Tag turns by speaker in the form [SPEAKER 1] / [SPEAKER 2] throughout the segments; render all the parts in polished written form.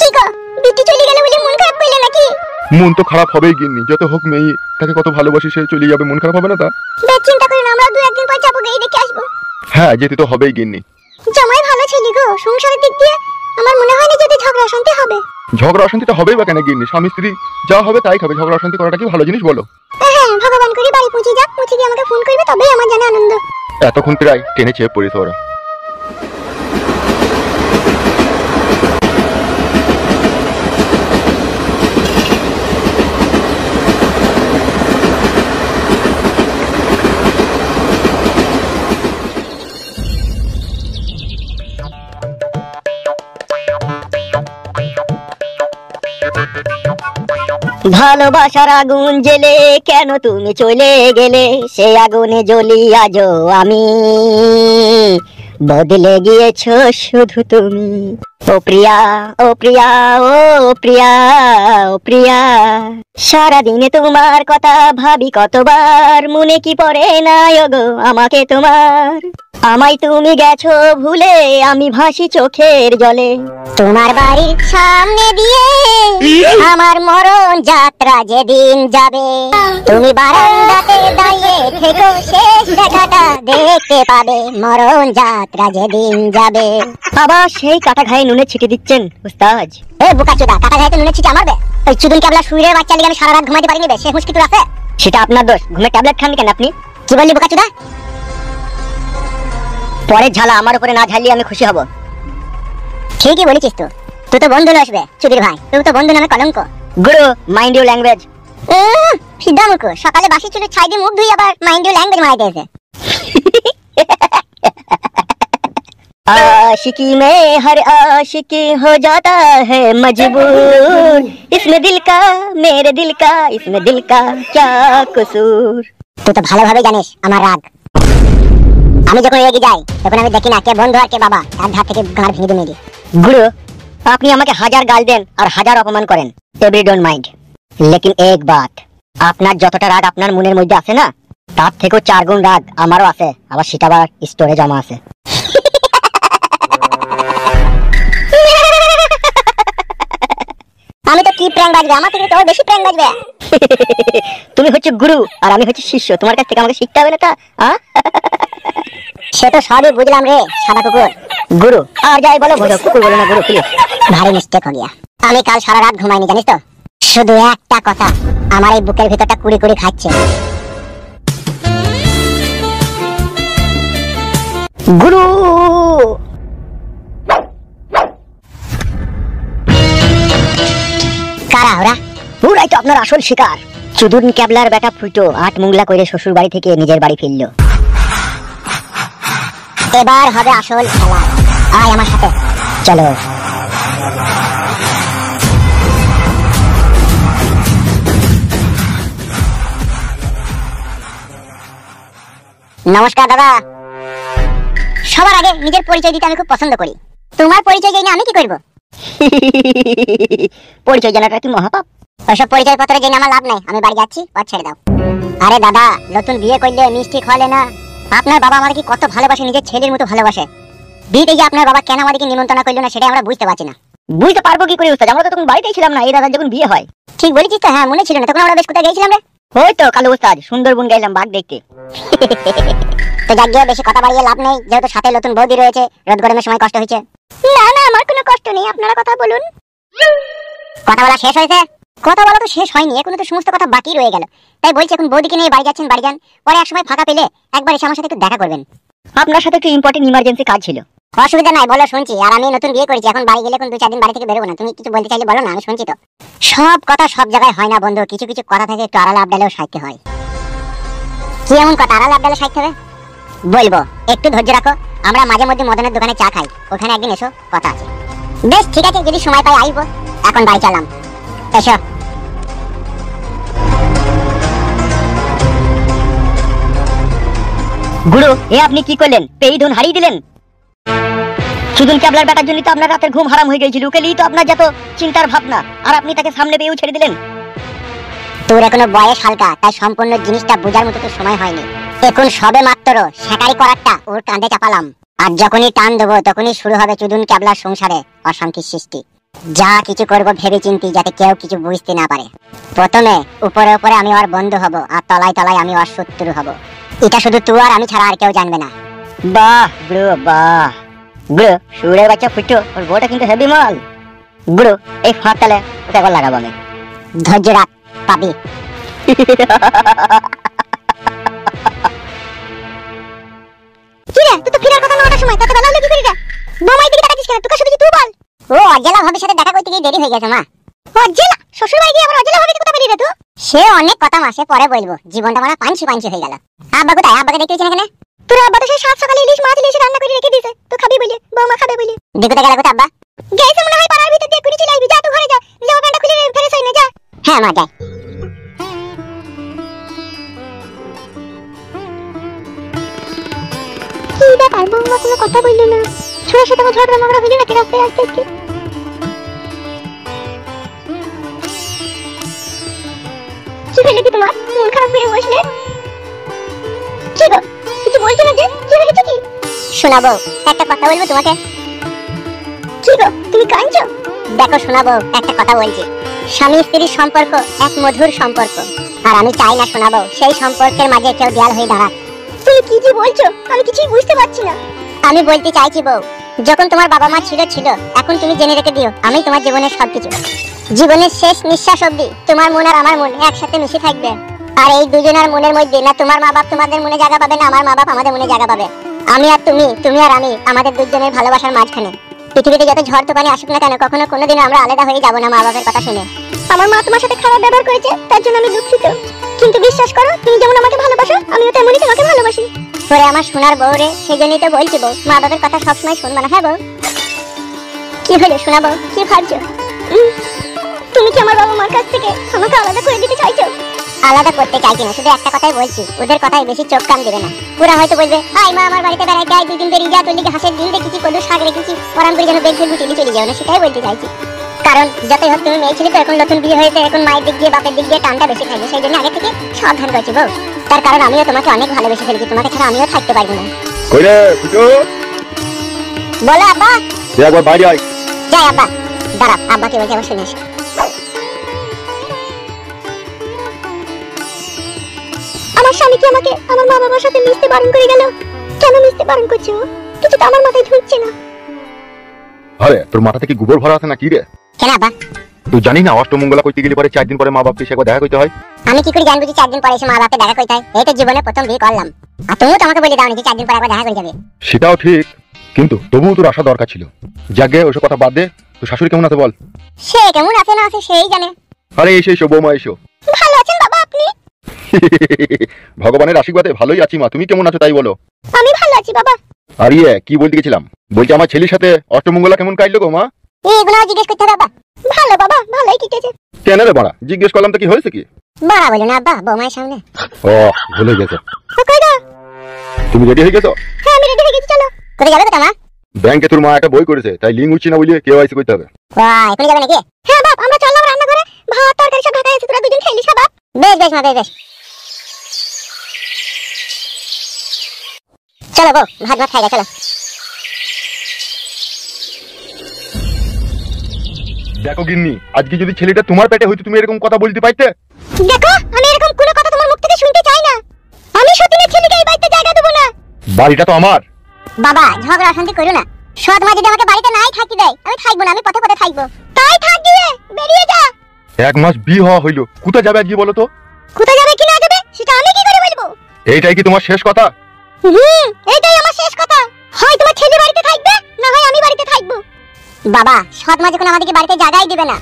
[SPEAKER 1] কি গো, বিটি চলে গেল বলে মন খারাপ করলে নাকি?
[SPEAKER 2] মন তো খারাপ হবেই গিন্নি, যত হোক মেয়ে, তাকে কত ভালোবাসি, সে চলে যাবে, মন খারাপ হবে না? তা
[SPEAKER 1] বেশ চিন্তা করো না, আমরা দু একদিন পর যাবো, গিয়ে দেখে আসবো।
[SPEAKER 2] হ্যাঁ, যেতে তো হবেই গিন্নি।
[SPEAKER 1] জামাই ভালো ছেলে গো, সংসারের দিক দিয়ে আমার মনে হয় না যদি ঝগড়া অশান্তি হবে।
[SPEAKER 2] ঝগড়া অশান্তিটা হবেই বা কেন গিন্নি? স্বামী স্ত্রী যা হবে তাই খাবে, ঝগড়া অশান্তি করাটা কি ভালো জিনিস বলো?
[SPEAKER 1] হ্যাঁ, ভগবান করি বাড়ি পৌঁছে যাক, পৌঁছে গিয়ে আমাকে ফোন করবে, তবেই আমার জানে আনন্দ।
[SPEAKER 2] এতক্ষণ প্রায় টেনে চেয়ে পড়েছে ওরা।
[SPEAKER 3] ভালোবাসার আগুন জেলে কেন তুমি চলে গেলে, সে আগুনে জ্বলি আজও আমি, বদলে গিয়েছো শুধু তুমি। ও প্রিয়া, ও প্রিয়া, ও প্রিয়া, ও প্রিয়া, সারাদিনে তোমার কথা ভাবি কতবার, মনে কি পড়ে না গো আমাকে তোমার। আমায় তুমি গেছো ভুলে, আমি ভাসি চোখের জলে।
[SPEAKER 1] তোমার বাড়ির সামনে দিয়ে আমার মরণ যাত্রা যেদিন যাবে, তুমি বারান্দাতে দাঁড়িয়ে থেকো, শেষ দেখাটা দেখতে পাবে, মরণ যাত্রা যেদিন যাবে।
[SPEAKER 3] আবার সেই কাটা ঘায়ে নুনে ছিটে দিচ্ছেন উস্তাদ।
[SPEAKER 1] এ বোকাচোদা, কাটা ঘায়ে নুনে ছিটে আমারবে? ওই চুদুন কেবলা শুইরের বাচ্চা লিগে আমি সারা রাত ঘুমাইতে পারিনি বে, সে হুঁশ কি তোর আছে?
[SPEAKER 3] সেটা আপনার দোষ, ঘুমের ট্যাবলেট খাননি কেন আপনি?
[SPEAKER 1] কি বললি বোকাচোদা?
[SPEAKER 3] পরের ঝালা আমার উপরে না ঝালিয়ে আমি খুশি হব।
[SPEAKER 1] ঠিকই বলেছিস তো, তুই তো বন্ধু নসবে চুদির ভাই, তুই তো বন্ধু নামে কলঙ্ক।
[SPEAKER 3] গুরু, মাইন্ড ইউ ল্যাঙ্গুয়েজ।
[SPEAKER 1] সিদ্ধা মুখ, সকালে বাসি চুলে ছাই দিয়ে মুখ ধুই, আবার মাইন্ড ইউ ল্যাঙ্গুয়েজ মারাই দিয়েছে।
[SPEAKER 3] आशिकी में हर आशिक हो जाता है मजबूर, इसमें दिल का, मेरे दिल का, इसमें दिल का क्या कसूर।
[SPEAKER 1] তুই তো ভালোভাবে জানিস আমার রাগ। আমি যখন রেগে যাই তখন আমি দেখি না কে বন্ধু আর কে বাবা, তার ধার থেকে গাঁড় ভেঙে দিয়ে মেরি।
[SPEAKER 3] গুরু, আপনি আমাকে হাজার গাল দেন আর হাজার অপমান করেন, এভরি ডোন্ট মাইন্ড, লেকিন এক বাত, আপনার যতটা রাগ আপনার মনের মধ্যে আছে না, তার থেকেও 4 গুণ রাগ আমারও আছে, আবার সেটা আবার স্টোরে জমা আছে।
[SPEAKER 1] আমি তো কি প্র্যাঙ্ক বাজবে, আমার থেকে তোর বেশি প্র্যাঙ্ক বাজবে।
[SPEAKER 3] তুমি হচ্ছে গুরু আর আমি হচ্ছে শিষ্য, তোমার কাছ থেকে আমাকে শিখতে হবে না তা?
[SPEAKER 1] সে তো সবই বুঝলাম রে সাদা কুকুর।
[SPEAKER 3] গুরু, আর যাই বলো বলো, কুকুর বলো না গুরু প্লিজ।
[SPEAKER 1] ভারী মিস্টেক হয়ে গিয়া। আমি কাল সারা রাত ঘুমাইনি জানিস তো, শুধু একটা কথা আমার এই বুকের ভিতরটা কুড়ি কুড়ি খাচ্ছে।
[SPEAKER 3] গুরু,
[SPEAKER 1] কারা ওরা?
[SPEAKER 3] ওরাই তো আপনার আসল শিকার। চুদুন ক্যাবলার বেটা ফুটো 8 মুংলা করে শ্বশুর বাড়ি থেকে নিজের বাড়ি ফিরলো।
[SPEAKER 1] এবার হবে আসল খেলা, আয় আমার সাথে
[SPEAKER 3] চলো।
[SPEAKER 1] নমস্কার দাদা। সবার আগে নিজের পরিচয় দিতে আমি খুব পছন্দ করি। তোমার পরিচয় জেনে আমি কি করব?
[SPEAKER 3] পরিচয় জানাটা কি মহাপাপ?
[SPEAKER 1] ওসব পরিচয় পত্র জেনে আমার লাভ নাই, আমি বাড়ি যাচ্ছি, পথ ছেড়ে দাও। আরে দাদা, নতুন বিয়ে করলে মিষ্টি খাওয়ালে না? আপনার বাবা আমাকে কত ভালোবাসে, নিজের ছেলের মতো ভালোবাসে। বিয়েতে গিয়ে আপনার বাবা কেন আমাদেরকে নিমন্ত্রণ করলো না সেটা আমরা বুঝতে পারছি না।
[SPEAKER 3] বুঝতে পারবো কি করে উস্তাদ, আমরা তো তখন বাড়িতেই ছিলাম না, এই দাদার যখন বিয়ে হয়।
[SPEAKER 1] ঠিক বলেছিস তো, হ্যাঁ মনে ছিল না, তখন আমরা বেশ কোথায় গেছিলাম রে?
[SPEAKER 3] ওই তো কালো উস্তাদ, সুন্দরবন গেলাম বাঘ দেখতে।
[SPEAKER 1] তো যাক গিয়ে বেশি কথা বাড়িয়ে লাভ নেই, যেহেতু সাথে নতুন বৌদি রয়েছে, রোদ গরমের সময় কষ্ট হয়েছে। না না, আমার কোনো কষ্ট নেই, আপনারা কথা বলুন। কথা বলা শেষ হয়েছে? কথা বলা তো শেষ হয়নি, এখনো তো সমস্ত কথা বাকি রয়ে গেল। তাই বলছি এখন বৌদিকে নিয়ে বাড়ি যাচ্ছেন, বাড়ি যান, পরে এক সময় ফাঁকা পেলে একবার এসে আমার সাথে একটু দেখা করবেন।
[SPEAKER 3] আপনার সাথে একটু ইম্পর্টেন্ট ইমার্জেন্সি কাজ ছিল।
[SPEAKER 1] অসুবিধা নাই, বলো শুনছি। আর আমি নতুন বিয়ে করেছি, এখন বাড়ি গেলে কোন 2-4 দিন বাড়ি থেকে বেরোবো না। তুমি কিছু বলতে চাইলে বলো না, আমি শুনছি তো। সব কথা সব জায়গায় হয় না বন্ধু, কিছু কিছু কথা থাকে একটু আড়ালে আবডালেও সাইতে হয়। কি এমন কথা আড়ালে আবডালে সাইতে হবে? বলবো, একটু ধৈর্য রাখো। আমরা মাঝে মধ্যে মদনের দোকানে চা খাই, ওখানে একদিন এসো, কথা আছে। বেশ ঠিক আছে, যদি সময় পাই আইবো। এখন বাড়ি চালাম, এসো।
[SPEAKER 3] গুরু, এ আপনি কি করলেন? পেই ধন হারিয়ে দিলেন। চুদুন ক্যাবলার বেটার জন্য তো আপনার রাতের ঘুম হারাম হয়ে গিয়েছিল, ওকেই তো আপনার যত চিন্তার ভাবনা, আর আপনি তাকে সামনে পেয়েও ছেড়ে দিলেন।
[SPEAKER 1] তোর এখনো বয়স হালকা, তাই সম্পূর্ণ জিনিসটা বোঝার মতো তো সময় হয়নি। এখন সবে মাত্র শেকারি করারটা ওর কাঁধে চাপালাম, আর যখনই টান দেবো তখনই শুরু হবে চুদুন ক্যাবলার সংসারে অশান্তির সৃষ্টি। যা কিছু করব ভেবে চিন্তি, যাতে কেউ কিছু বুঝতে না পারে। প্রথমে উপরে উপরে আমি ওর বন্ধু হব, আর তলায় তলায় আমি ওর শত্রু হব। এটা শুধু তুই আর আমি ছাড়া আর কেউ জানবে না।
[SPEAKER 3] বাহ ব্রো বাহ ব্রো, সুরের বাচ্চা ফুটো, ওর বউটা কিন্তু হেভি মাল। ব্রো এই ফাঁক তালে ওকে একবার লাগাবো আমি।
[SPEAKER 1] ধৈর্য রাখ, পাবি। কি রে, তুই তো ফিরার কথা 9টার সময়, কত বেলা হলো কি করি রে? বোমাই দিকে তাকাচ্ছিস কেন? তোকে শুধু তুই বল। ও অজলা ভাবির সাথে দেখা করতে গিয়ে দেরি হয়ে গেছে মা। অজলা শ্বশুর বাড়ি গিয়ে আবার অজলা ভাবির কথা বলি রে তুই? সে অনেক কথা মাসে পরে বলবো, জীবনটা মানে পাঞ্চি পাঞ্চি হয়ে গেল। আব্বা কোথায়? আব্বাকে দেখতে পাচ্ছি না কেন? তোর আব্বা তো সেই 7 সকালে ইলিশ মাছ ইলিশ রান্না করে রেখে দিয়েছে, তো খাবি বলি, বৌমা খাবে বলি। দেখতে গেল কোথায় আব্বা? গেছে মনে হয় পাড়ার ভিতর দিয়ে, কুড়ি চলে আসবি। যা তুই ঘরে যা, জামা প্যান্টটা খুলে ফ্রেশ হই না, যা। হ্যাঁ মা, যাই। কি ব্যাপার, বৌমা কোনো কথা বললো না? ছোড়ার সাথে আমার ঝগড়া মগড়া হইলো নাকি রাস্তায় আসতে আসতে? কি হলো কি তোমার? মন খারাপ করে বসলে? কি গো, কিছু বলছো না যে? কি হয়েছে কি? শোনাবো, একটা কথা বলবো তোমাকে। কি গো, তুমি কাঁদছো? দেখো শোনাবো, একটা কথা বলছি। স্বামী স্ত্রীর সম্পর্ক এক মধুর সম্পর্ক, আর আমি চাই না শোনাবো সেই সম্পর্কের মাঝে কেউ দেয়াল হয়ে দাঁড়াক। তুমি কি যে বলছো, আমি কিছুই বুঝতে পারছি না। আমি বলতে চাইছি বউ, যখন তোমার বাবা মা ছিল, এখন তুমি জেনে রেখে দিও আমি তোমার জীবনের সবকিছু। জীবনের শেষ নিঃশ্বাস অবধি তোমার মন আর আমার মন একসাথে মিশে থাকবে। আর এই দুজনের মনের মধ্যে না তোমার মা বাপ তোমাদের মনে জায়গা পাবে, না আমার মা বাপ আমাদের মনে জায়গা পাবে। আমি আর তুমি, তুমি আর আমি, আমাদের দুজনের ভালোবাসার মাঝখানে। পৃথিবীতে যত ঝড় তুফানি আসুক না কেন, কখনো কোনোদিনও আমরা আলাদা হয়ে যাব না মা বাবার কথা শুনে। আমার মা তোমার সাথে খারাপ ব্যবহার করেছে, তার জন্য আমি দুঃখিত। কিন্তু বিশ্বাস করো, তুমি যেমন আমাকে ভালোবাসো, আমিও তেমনই তোমাকে ভালোবাসি। তোরে আমার সোনার বউ রে, সেজন্যই তো বলছি বউ, মা বাবার কথা সবসময় শুনবা না। হ্যাঁ বউ? কি হলো শোনাবো, কি ভাবছো? তুমি কি আমার বাবা মার কাছ থেকে আমাকে আলাদা করে দিতে চাইছো? আলাদা করতে চাইছি না, শুধু একটা কথাই বলছি, ওদের কথায় বেশি চোখ কান দেবে না। পুরা হয়তো বলবে, আই মা আমার বাড়িতে বেড়াই গায়ে 2 দিন বেরিয়ে যা, তোর লিগে হাঁসের ডিম দেখেছি, কদু শাক রেখেছি, পরাম করে যেন বেল ফেলবি চলে যাও না, সেটাই বলতে চাইছি। কারণ যতই হোক তুমি মেয়ে ছিলে তো, এখন নতুন বিয়ে হয়েছে, এখন মায়ের দিক দিয়ে বাপের দিক দিয়ে টানটা বেশি থাকবে, সেই জন্য আগে থেকে সাবধান করছি বউ। তার কারণ আমিও তোমাকে অনেক ভালোবেসে ফেলেছি, তোমাকে ছাড়া আমিও থাকতে পারবো না।
[SPEAKER 2] কই রে ফুটো?
[SPEAKER 1] বলো আব্বা।
[SPEAKER 2] তুই একবার বাইরে আয়।
[SPEAKER 1] যাই আব্বা, দাঁড়া, আব্বা কি বলছে আবার শুনে আসি। আমার স্বামী কি আমাকে আমার মা বাবার সাথে মিশতে বারণ করে গেল? কেন মিশতে বারণ করছে ও? কিছু তো আমার মাথায় ঢুকছে না।
[SPEAKER 2] আরে তোর মাথাতে কি গোবর ভরা আছে না কি রে?
[SPEAKER 1] কেন আব্বা?
[SPEAKER 2] তুই জানিস না অষ্টমঙ্গলা করতে গেলে পরে 4 দিন পরে মা বাপকে সে একবার দেখা করতে হয়?
[SPEAKER 1] আমি কি করে জানবো যে 4 দিন পরে এসে মা বাপকে দেখা করতে হয়? এই তো জীবনে প্রথম বিয়ে করলাম, আর তুমিও তো আমাকে বলে দাও নি যে 4 দিন পরে একবার দেখা করে যাবে।
[SPEAKER 2] সেটাও ঠিক, কিন্তু তবুও তোর আসা দরকার ছিল। যাকে ওসব কথা বাদ দে, তোর শাশুড়ি কেমন আছে বল?
[SPEAKER 1] সে কেমন আছে না আছে সেই জানে।
[SPEAKER 2] আরে এসো বৌমা এসো।
[SPEAKER 1] ভালো আছেন বাবা আপনি?
[SPEAKER 2] ভগবানের আশীর্বাদে ভালোই আছি মা, তুমি কেমন আছো তাই বলো।
[SPEAKER 1] আমি ভালো আছি বাবা।
[SPEAKER 2] আর কি বলতে গেছিলাম, বলছি আমার ছেলের সাথে অষ্টমঙ্গলা কেমন কাটলো গো মা?
[SPEAKER 1] এইগুলো জিজ্ঞেস করতে হবে বাবা। ভালো বাবা, ভালোই কেটেছে।
[SPEAKER 2] কেন রে বাড়া, জিজ্ঞেস করলাম তো কি হয়েছে কি?
[SPEAKER 1] বাড়া বলো না আব্বা, বৌমায়ের সামনে।
[SPEAKER 2] ও ভুলে গেছে।
[SPEAKER 1] কই গো?
[SPEAKER 2] তুমি রেডি হয়ে গেছো?
[SPEAKER 1] হ্যাঁ আমি রেডি হয়ে গেছি, চলো। কোথায় যাবে কোথা মা?
[SPEAKER 2] ব্যাংকে তোর মা একটা বই করেছে, তাই লিঙ্ক উঠছে না বলে কেওয়াইসি করতে হবে।
[SPEAKER 1] বাহ, এখনই যাবে নাকি? হ্যাঁ বাপ, আমরা চললাম রান্না করে, ভাত তরকারি সব ঢাকায় আছে, তোরা দুজন খেয়ে নিস। বাপ বেশ বেশ মা, বেশ বেশ। চলো বউ, ভাত ভাত খাই গা, চলো।
[SPEAKER 2] দেখো গিন্নি, আজকে যদি ছেলেটা তোমার পেটে হইতো তুমি এরকম কথা বলতে পারতে?
[SPEAKER 1] দেখো, আমি এরকম কোনো কথা তোমার মুখ থেকে শুনতে চাই না। আমি সতীনের ছেলেকে এই বাড়িতে জায়গা দেব না।
[SPEAKER 2] বাড়িটা তো আমার।
[SPEAKER 1] বাবা ঝগড়া অশান্তি করো না। সৎ মা যদি আমাকে বাড়িতে নাই থাকতে দেয়, আমি থাকবো না, আমি পথে পথে থাকবো। তাই থাকবি, বেরিয়ে যা।
[SPEAKER 2] 1 মাস বিয়ে হওয়া হইলো, কোথায় যাবে আজকে বলো তো?
[SPEAKER 1] কোথায় যাবে কি না যাবে সেটা আমি কি করে বলবো?
[SPEAKER 2] এইটাই কি তোমার শেষ কথা?
[SPEAKER 1] এইটাই আমার শেষ কথা। হয় তোমার ছেলে বাড়িতে থাকবে, না হয় আমি বাড়িতে থাকবো। বাবা সৎ মা যখন আমাদেরকে বাড়িতে জায়গাই দিবে না,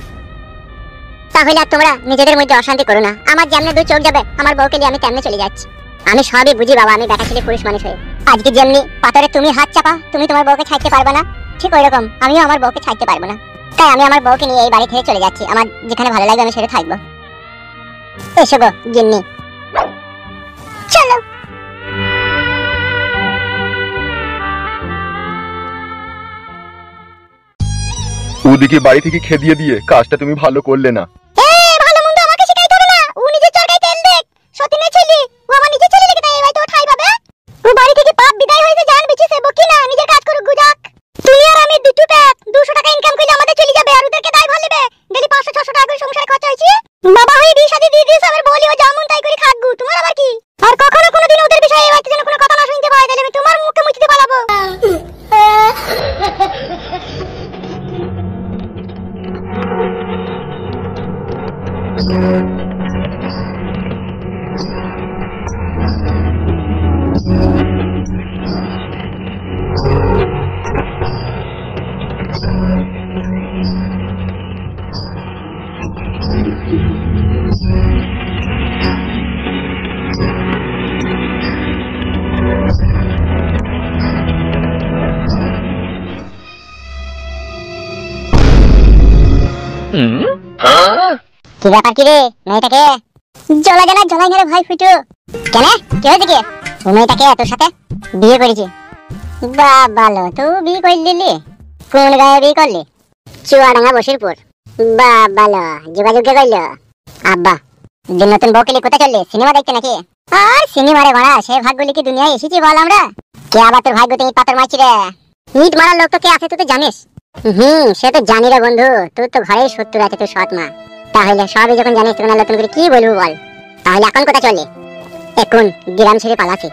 [SPEAKER 1] তাহলে আর তোমরা নিজেদের মধ্যে অশান্তি করো না। আমার যেমনে 2 চোখ যাবে আমার বউকে নিয়ে আমি তেমনে চলে যাচ্ছি। আমি সবই বুঝি বাবা, আমি বেটা ছেলে পুরুষ মানুষ হয়ে। আজকে যেমনি পাথরে তুমি হাত চাপা, তুমি তোমার বউকে ছাড়তে পারবে না, ঠিক ওই রকম আমিও আমার বউকে ছাড়তে পারবো না। তাই আমি আমার বউকে নিয়ে এই বাড়ি থেকে চলে যাচ্ছি, আমার যেখানে ভালো লাগবে আমি সেটা থাকবো। এসো গো গিন্নি, চলো।
[SPEAKER 2] ওদিকে বাড়ি থেকে খেদিয়ে দিয়ে কাজটা তুমি ভালো করলে না।
[SPEAKER 1] ভালো মন্দ আমাকে শিখাইতে হবে না। ও নিজের চরকায় তেল দেখ, সতীনের ছেলে, ও আমার নিজের ছেলে লেগে তাই এবারে তো ঠাই পাবে। ও বাড়ি থেকে পাপ বিদায় হয়েছে, জান বেঁচে সেবো কি না, নিজের কাজ করুক গুজাক। তুমি আর আমি দুটো টাকা 200 টাকা ইনকাম করলে আমাদের চলে যাবে, আর ওদেরকে কি ব্যাপার কি রে? মেয়েটাকে জ্বলা জ্বলা জ্বলাই না রে ভাই ফুটু। কেন কি হয়েছে কি? ও মেয়েটাকে তোর সাথে বিয়ে করেছে? ভালো, তুই বিয়ে করলি? কোন গায়ে বিয়ে করলি? চুয়াডাঙ্গা বসিরপুর। ভালো, যোগাযোগ কে করলো? আব্বা। যে নতুন বউ কেলি কোথায় চললি? সিনেমা দেখতে নাকি? আর সিনেমা রে বাড়া, সে ভাগ্যলি কি দুনিয়ায় এসেছি বল আমরা? কে আবার তোর ভাগ্যতে ইট পাথর মারছি রে? ইট মারার লোক তো কে আছে তুই তো জানিস। সে তো জানি রে বন্ধু, তোর তো ঘরেই শত্রু আছে তোর সৎ মা। তাহলে সবই যখন জানিস তখন নতুন করে কি বলবো বল? তাহলে এখন কোথায় চলে? এখন গ্রাম ছেড়ে পালাছি।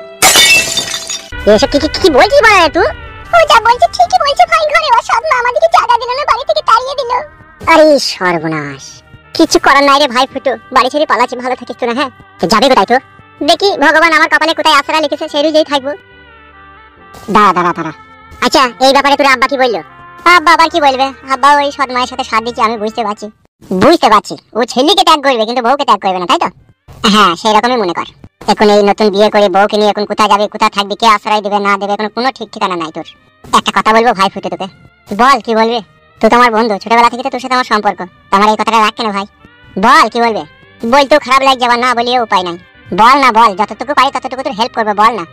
[SPEAKER 1] এসব কি কি কি বলছিস বল তুই? ও যা বলছে ঠিকই বলছে ভাই, ঘরে ওর সৎ মা আমাদেরকে জায়গা দিল না, বাড়ি থেকে তাড়িয়ে দিল। আরে সর্বনাশ, কিছু করার নাই রে ভাই ফুটু, বাড়ি ছেড়ে পালাচ্ছি, ভালো থাকিস তো না? হ্যাঁ যাবে কোথায় তো? দেখি ভগবান আমার কপালে কোথায় আশরা লিখেছে সেই অনুযায়ী থাকবো। দাঁড়া। আচ্ছা এই ব্যাপারে তোর আব্বা কি বললো? আব্বা আবার কি বলবে? আব্বা ওই সৎ মায়ের সাথে সাথ দিচ্ছে, আমি বুঝতে পারছি। ও ছেলেকে ত্যাগ করবে কিন্তু বউকে ত্যাগ করবে না, তাই তো? হ্যাঁ সেরকমই মনে কর। এখন এই নতুন বিয়ে করে বউকে নিয়ে এখন কোথায় যাবে, কোথায় থাকবে, কে আশ্রয় দেবে না দেবে, কোনো ঠিক ঠিকানা নাই তোর। একটা কথা বলবো ভাই ফুটে তোকে। বল কি বলবে? তুই তো আমার বন্ধু, ছোটবেলা থেকে তো তোর সাথে আমার সম্পর্ক, আমার এই কথাটা রাখ কেন ভাই? বল কি বলবে? বলতেও খারাপ লাগে যাবার, না বলিয়ে উপায় নাই। বল না বল, যতটুকু পারি ততটুকু তোর হেল্প করবো, বল না।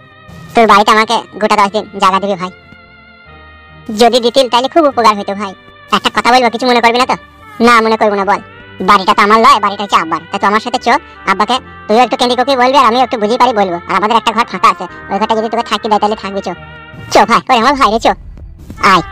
[SPEAKER 1] তোর বাড়িতে আমাকে গোটা 10 দিন জায়গা দিবি ভাই? যদি দিতিল তাহলে খুব উপকার হইতো ভাই। একটা কথা বলবো, কিছু মনে করবি না তো? না মনে করবো না, বল। বাড়িটা তো আমার লয়, বাড়িটা হচ্ছে আব্বার, তাই তো আমার সাথে চো। আব্বাকে তুইও একটু কেন্দ্রিক বলবি আর আমিও একটু বুঝিয়ে পারি বলবো। আর আমাদের একটা ঘর ফাঁকা আছে, ওই ঘরটা যদি তোকে থাকতে দেয় তাহলে থাকবি। চো ভাই, ওই আমার ভাই রে, চো আয়।